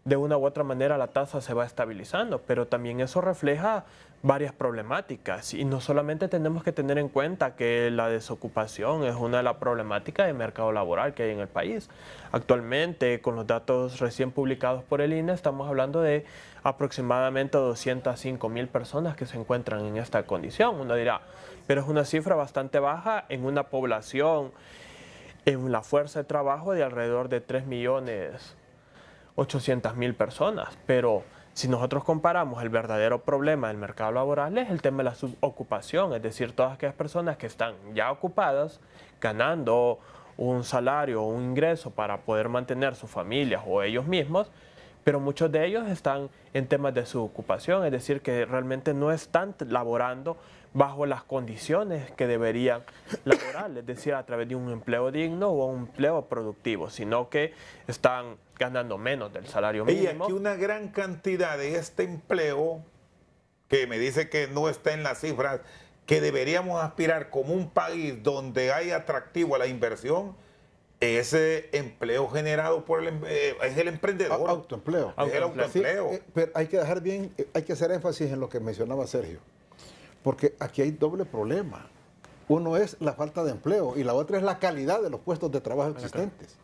de una u otra manera la tasa se va estabilizando, pero también eso refleja varias problemáticas, y no solamente tenemos que tener en cuenta que la desocupación es una de las problemáticas del mercado laboral que hay en el país. Actualmente, con los datos recién publicados por el INE, estamos hablando de aproximadamente 205,000 personas que se encuentran en esta condición. Uno dirá, pero es una cifra bastante baja en una población, en la fuerza de trabajo de alrededor de 3.800.000 personas, pero si nosotros comparamos, el verdadero problema del mercado laboral es el tema de la subocupación, es decir, todas aquellas personas que están ya ocupadas, ganando un salario o un ingreso para poder mantener sus familias o ellos mismos, pero muchos de ellos están en temas de subocupación, es decir, que realmente no están laborando bajo las condiciones que deberían laborar, es decir, a través de un empleo digno o un empleo productivo, sino que están ganando menos del salario mínimo. Y aquí una gran cantidad de este empleo, que me dice que no está en las cifras, que deberíamos aspirar como un país donde hay atractivo a la inversión, ese empleo generado por es el emprendedor. Autoempleo. Es el autoempleo. Sí, pero hay que dejar bien, hay que hacer énfasis en lo que mencionaba Sergio, porque aquí hay doble problema. Uno es la falta de empleo y la otra es la calidad de los puestos de trabajo existentes.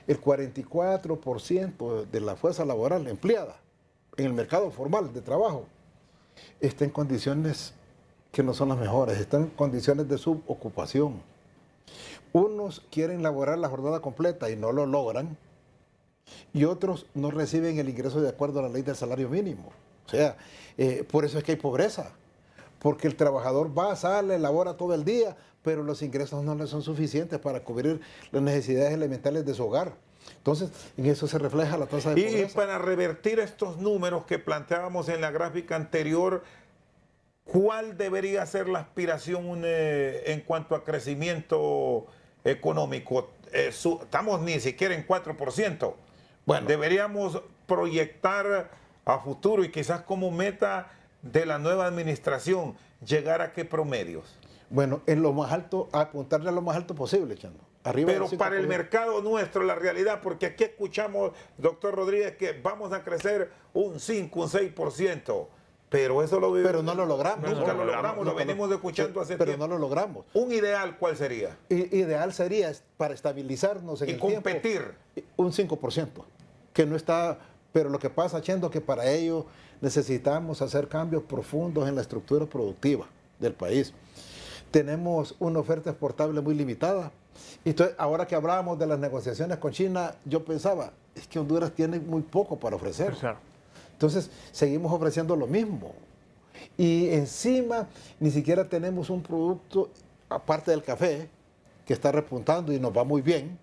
El 44% de la fuerza laboral empleada en el mercado formal de trabajo está en condiciones que no son las mejores, están en condiciones de subocupación. Unos quieren laborar la jornada completa y no lo logran, y otros no reciben el ingreso de acuerdo a la ley del salario mínimo. O sea, por eso es que hay pobreza, porque el trabajador va, sale, labora todo el día, pero los ingresos no le son suficientes para cubrir las necesidades elementales de su hogar. Entonces, en eso se refleja la tasa de pobreza. Y para revertir estos números que planteábamos en la gráfica anterior, ¿cuál debería ser la aspiración en cuanto a crecimiento económico? Estamos ni siquiera en 4%. Bueno, deberíamos proyectar a futuro y quizás como meta de la nueva administración, ¿llegar a qué promedios? Bueno, en lo más alto, apuntarle a lo más alto posible, Chando. Arriba. Pero para el mercado nuestro, la realidad, porque aquí escuchamos, doctor Rodríguez, que vamos a crecer un 5, un 6%. Pero eso lo Pero no lo logramos. Nunca lo logramos, lo venimos escuchando hace tiempo. Pero no lo logramos. ¿Un ideal cuál sería? Ideal sería para estabilizarnos en el tiempo. Y competir. Un 5%, que no está. Pero lo que pasa, Chendo, que para ello necesitamos hacer cambios profundos en la estructura productiva del país. Tenemos una oferta exportable muy limitada. Y entonces, ahora que hablábamos de las negociaciones con China, yo pensaba, es que Honduras tiene muy poco para ofrecer. Claro. Entonces, seguimos ofreciendo lo mismo. Y encima, ni siquiera tenemos un producto, aparte del café, que está repuntando y nos va muy bien.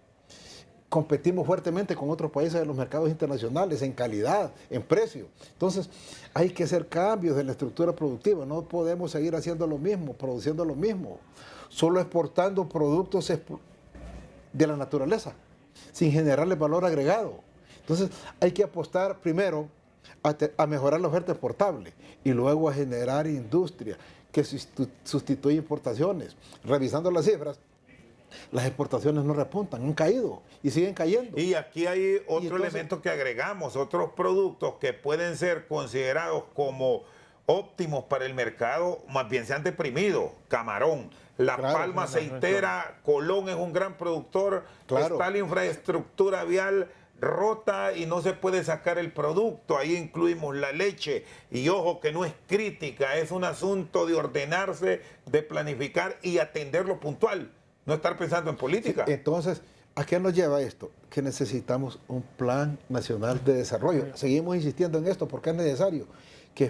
Competimos fuertemente con otros países de los mercados internacionales en calidad, en precio. Entonces, hay que hacer cambios en la estructura productiva. No podemos seguir haciendo lo mismo, produciendo lo mismo, solo exportando productos de la naturaleza, sin generarle valor agregado. Entonces, hay que apostar primero a mejorar la oferta exportable y luego a generar industria que sustituya importaciones. Revisando las cifras, las exportaciones no repuntan, han caído y siguen cayendo. Y aquí hay otro elemento que agregamos, otros productos que pueden ser considerados como óptimos para el mercado, más bien se han deprimido. Camarón, La Palma aceitera, Colón es un gran productor, está la infraestructura vial rota y no se puede sacar el producto, ahí incluimos la leche y ojo que no es crítica, es un asunto de ordenarse, de planificar y atenderlo puntual, no estar pensando en política. Entonces, ¿a qué nos lleva esto? Que necesitamos un plan nacional de desarrollo. Seguimos insistiendo en esto porque es necesario que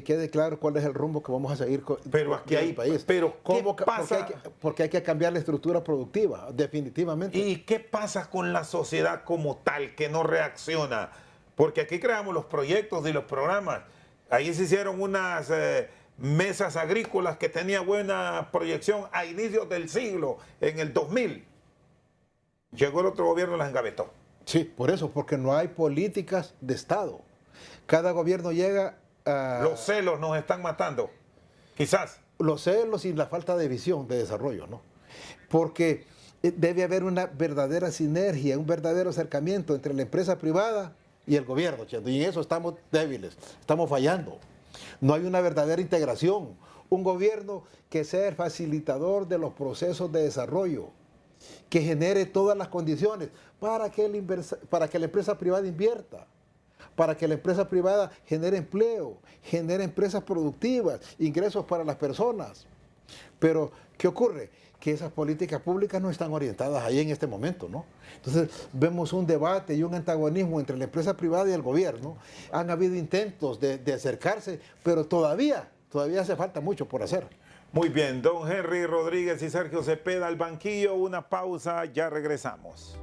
quede claro cuál es el rumbo que vamos a seguir con el país. Pero ¿qué pasa? Porque hay que cambiar la estructura productiva, definitivamente. ¿Y qué pasa con la sociedad como tal que no reacciona? Porque aquí creamos los proyectos y los programas. Ahí se hicieron unas mesas agrícolas que tenían buena proyección a inicios del siglo, en el 2000. Llegó el otro gobierno y las engavetó. Sí, por eso, porque no hay políticas de Estado. Cada gobierno llega a... Los celos nos están matando, quizás. Los celos y la falta de visión de desarrollo, ¿no? Porque debe haber una verdadera sinergia, un verdadero acercamiento entre la empresa privada y el gobierno, Chendo, y en eso estamos débiles, estamos fallando. No hay una verdadera integración. Un gobierno que sea el facilitador de los procesos de desarrollo, que genere todas las condiciones para que la empresa privada invierta, para que la empresa privada genere empleo, genere empresas productivas, ingresos para las personas. Pero, ¿qué ocurre? Que esas políticas públicas no están orientadas ahí en este momento, ¿no? Entonces, vemos un debate y un antagonismo entre la empresa privada y el gobierno. Han habido intentos de acercarse, pero todavía hace falta mucho por hacer. Muy bien, don Henry Rodríguez y Sergio Cepeda al banquillo. Una pausa, ya regresamos.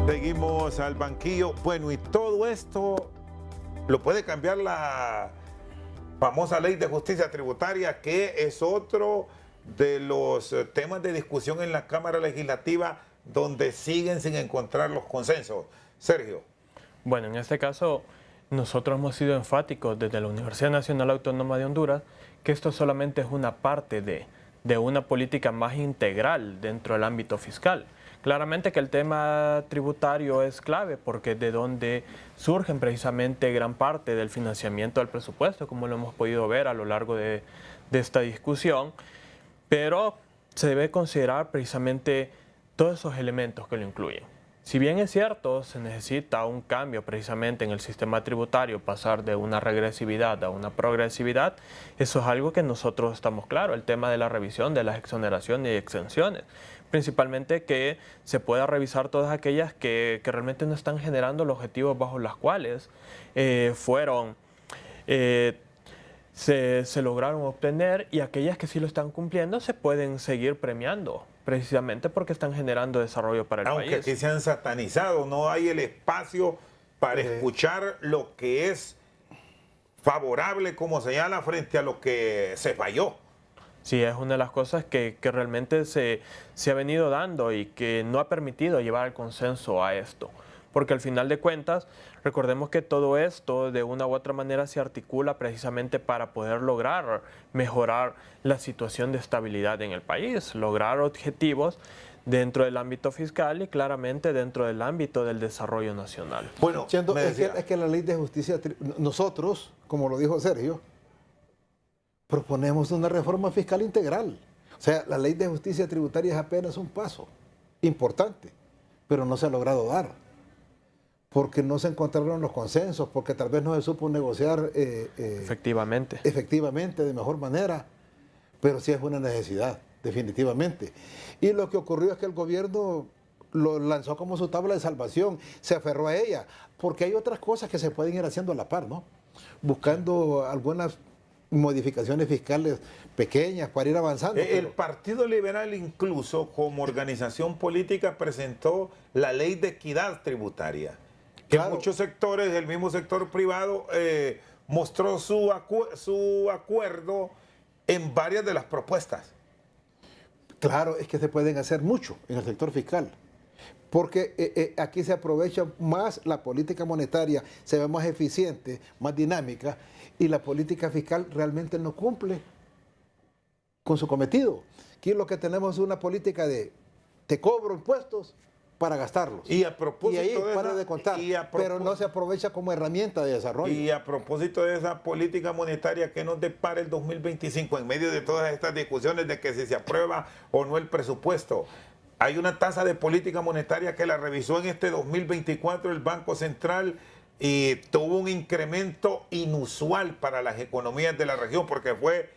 Seguimos al banquillo. Bueno, y todo esto lo puede cambiar la famosa ley de justicia tributaria, que es otro de los temas de discusión en la Cámara Legislativa, donde siguen sin encontrar los consensos. Sergio. Bueno, en este caso, nosotros hemos sido enfáticos desde la Universidad Nacional Autónoma de Honduras que esto solamente es una parte de una política más integral dentro del ámbito fiscal. Claramente que el tema tributario es clave porque es de donde surgen precisamente gran parte del financiamiento del presupuesto, como lo hemos podido ver a lo largo de esta discusión, pero se debe considerar precisamente todos esos elementos que lo incluyen. Si bien es cierto, se necesita un cambio precisamente en el sistema tributario, pasar de una regresividad a una progresividad, eso es algo que nosotros estamos claros, el tema de la revisión de las exoneraciones y exenciones, principalmente que se pueda revisar todas aquellas que realmente no están generando los objetivos bajo los cuales se lograron obtener, y aquellas que sí lo están cumpliendo se pueden seguir premiando, precisamente porque están generando desarrollo para el país. Aunque aquí se han satanizado, no hay el espacio para escuchar lo que es favorable, como señala, frente a lo que se falló. Sí, es una de las cosas que realmente se ha venido dando y que no ha permitido llevar el consenso a esto. Porque al final de cuentas, recordemos que todo esto de una u otra manera se articula precisamente para poder lograr mejorar la situación de estabilidad en el país, lograr objetivos dentro del ámbito fiscal y claramente dentro del ámbito del desarrollo nacional. Bueno, Chendo, es que la ley de justicia, nosotros, como lo dijo Sergio, proponemos una reforma fiscal integral. O sea, la ley de justicia tributaria es apenas un paso importante, pero no se ha logrado dar, porque no se encontraron los consensos, porque tal vez no se supo negociar efectivamente de mejor manera, pero sí es una necesidad. definitivamente. Y lo que ocurrió es que el gobierno lo lanzó como su tabla de salvación, se aferró a ella, porque hay otras cosas que se pueden ir haciendo a la par, ¿no? Buscando algunas modificaciones fiscales pequeñas para ir avanzando. El Partido Liberal incluso como organización política presentó la ley de equidad tributaria, que claro, muchos sectores, el mismo sector privado, mostró su acuerdo en varias de las propuestas. claro, es que se pueden hacer mucho en el sector fiscal, porque aquí se aprovecha más la política monetaria, se ve más eficiente, más dinámica, y la política fiscal realmente no cumple con su cometido. Aquí lo que tenemos es una política de te cobro impuestos para gastarlos. Y a propósito y ahí de para esa, de contar, pero no se aprovecha como herramienta de desarrollo. Y a propósito de esa política monetaria, ¿qué nos depara el 2025 en medio de todas estas discusiones de que si se aprueba o no el presupuesto? Hay una tasa de política monetaria que la revisó en este 2024 el Banco Central y tuvo un incremento inusual para las economías de la región porque fue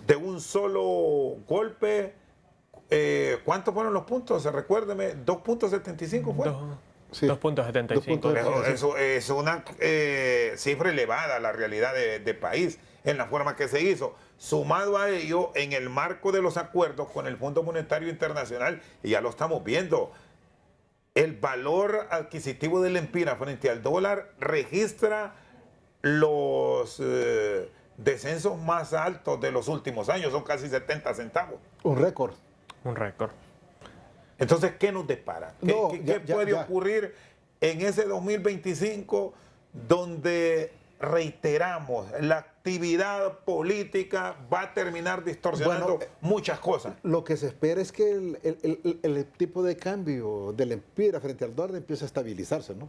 de un solo golpe. ¿Cuántos fueron los puntos? Recuérdeme, 2.75 fue. Sí. 2.75. Eso es una cifra elevada a la realidad de país en la forma que se hizo. Sumado a ello, en el marco de los acuerdos con el Fondo Monetario Internacional, y ya lo estamos viendo, el valor adquisitivo del empira frente al dólar registra los descensos más altos de los últimos años, son casi 70 centavos. Un récord. Un récord. Entonces, ¿qué nos depara? ¿Qué puede ocurrir en ese 2025 donde, reiteramos, la actividad política va a terminar distorsionando muchas cosas? Lo que se espera es que el tipo de cambio del empira frente al dólar empiece a estabilizarse, ¿no?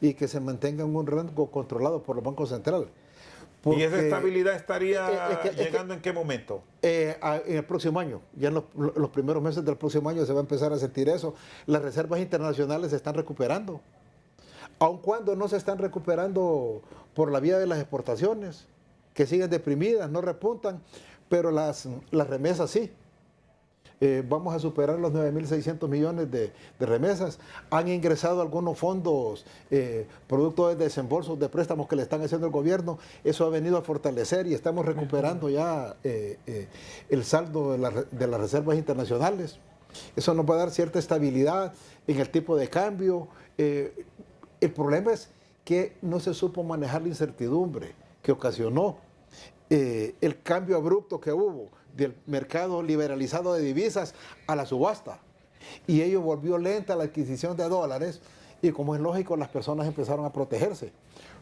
Y que se mantenga en un rango controlado por los bancos centrales. ¿Y esa estabilidad estaría llegando en qué momento? En el próximo año. Ya en los primeros meses del próximo año se va a empezar a sentir eso. Las reservas internacionales se están recuperando. Aun cuando no se están recuperando por la vía de las exportaciones, que siguen deprimidas, no repuntan, pero las remesas sí. Vamos a superar los 9.600 millones de remesas. Han ingresado algunos fondos producto de desembolsos de préstamos que le están haciendo el gobierno. Eso ha venido a fortalecer y estamos recuperando ya el saldo de las reservas internacionales. Eso nos va a dar cierta estabilidad en el tipo de cambio. El problema es que no se supo manejar la incertidumbre que ocasionó el cambio abrupto que hubo del mercado liberalizado de divisas a la subasta. Y ello volvió lenta la adquisición de dólares y, como es lógico, las personas empezaron a protegerse.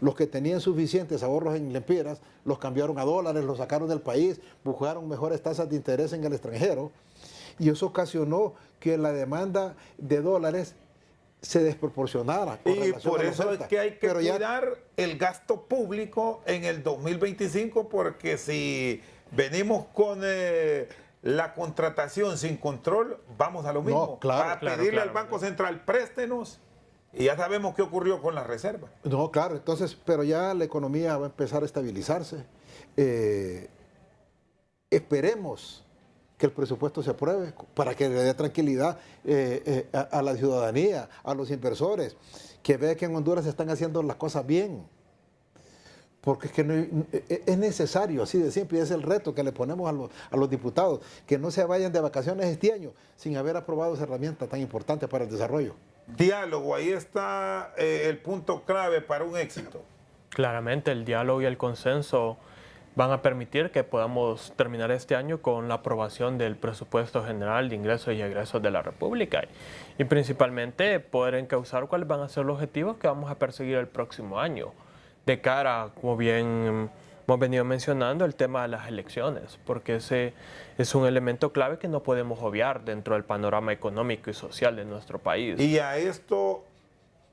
Los que tenían suficientes ahorros en lempiras los cambiaron a dólares, los sacaron del país, buscaron mejores tasas de interés en el extranjero y eso ocasionó que la demanda de dólares se desproporcionara. Y por eso es que hay que cuidar el gasto público en el 2025, porque si venimos con la contratación sin control, vamos a lo mismo. No, claro, a pedirle al Banco Central, préstenos, y ya sabemos qué ocurrió con la reserva. No, claro, entonces, pero ya la economía va a empezar a estabilizarse. Esperemos que el presupuesto se apruebe para que le dé tranquilidad a la ciudadanía, a los inversores, que vean que en Honduras se están haciendo las cosas bien. Porque es que es necesario, así de simple, y es el reto que le ponemos a los diputados, que no se vayan de vacaciones este año sin haber aprobado esa herramienta tan importante para el desarrollo. Diálogo, ahí está el punto clave para un éxito. Claramente el diálogo y el consenso van a permitir que podamos terminar este año con la aprobación del presupuesto general de ingresos y egresos de la República y principalmente poder encauzar cuáles van a ser los objetivos que vamos a perseguir el próximo año de cara, como bien hemos venido mencionando, el tema de las elecciones, porque ese es un elemento clave que no podemos obviar dentro del panorama económico y social de nuestro país. Y a esto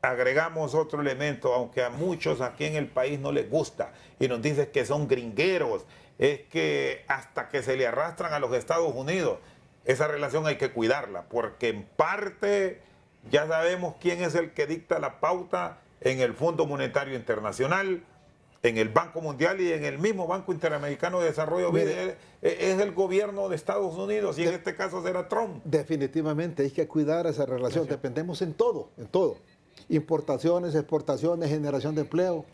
agregamos otro elemento, aunque a muchos aquí en el país no les gusta y nos dicen que son gringueros, es que hasta que se le arrastran a los Estados Unidos, esa relación hay que cuidarla, porque en parte ya sabemos quién es el que dicta la pauta en el Fondo Monetario Internacional, en el Banco Mundial y en el mismo Banco Interamericano de Desarrollo. Mire, es el gobierno de Estados Unidos y en este caso será Trump. Definitivamente hay que cuidar esa relación. Dependemos en todo, en todo. Importaciones, exportaciones, generación de empleo,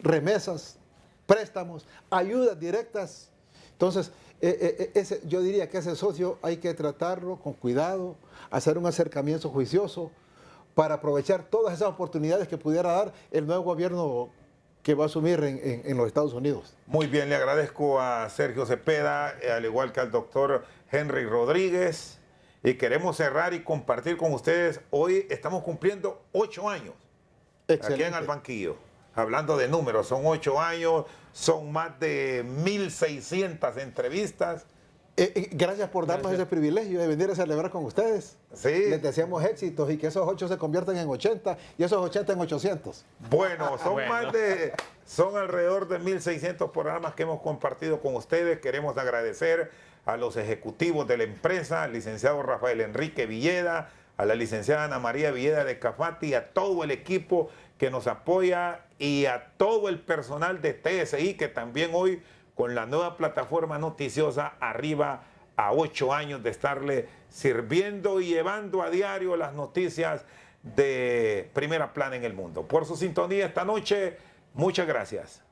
remesas, préstamos, ayudas directas. Entonces, yo diría que ese socio hay que tratarlo con cuidado, hacer un acercamiento juicioso para aprovechar todas esas oportunidades que pudiera dar el nuevo gobierno que va a asumir en los Estados Unidos. Muy bien, le agradezco a Sergio Cepeda, al igual que al doctor Henry Rodríguez, y queremos cerrar y compartir con ustedes. Hoy estamos cumpliendo 8 años aquí en el banquillo. Hablando de números, son 8 años, son más de 1.600 entrevistas. Gracias por darnos ese privilegio de venir a celebrar con ustedes. Sí. Les deseamos éxitos y que esos 8 se conviertan en 80 y esos 80 en 800. Bueno, son alrededor de 1.600 programas que hemos compartido con ustedes. Queremos agradecer a los ejecutivos de la empresa, al licenciado Rafael Enrique Villeda, a la licenciada Ana María Villeda de Cafati, a todo el equipo que nos apoya y a todo el personal de TSI que también hoy, con la nueva plataforma noticiosa, arriba a 8 años de estarle sirviendo y llevando a diario las noticias de primera plana en el mundo. Por su sintonía esta noche, muchas gracias.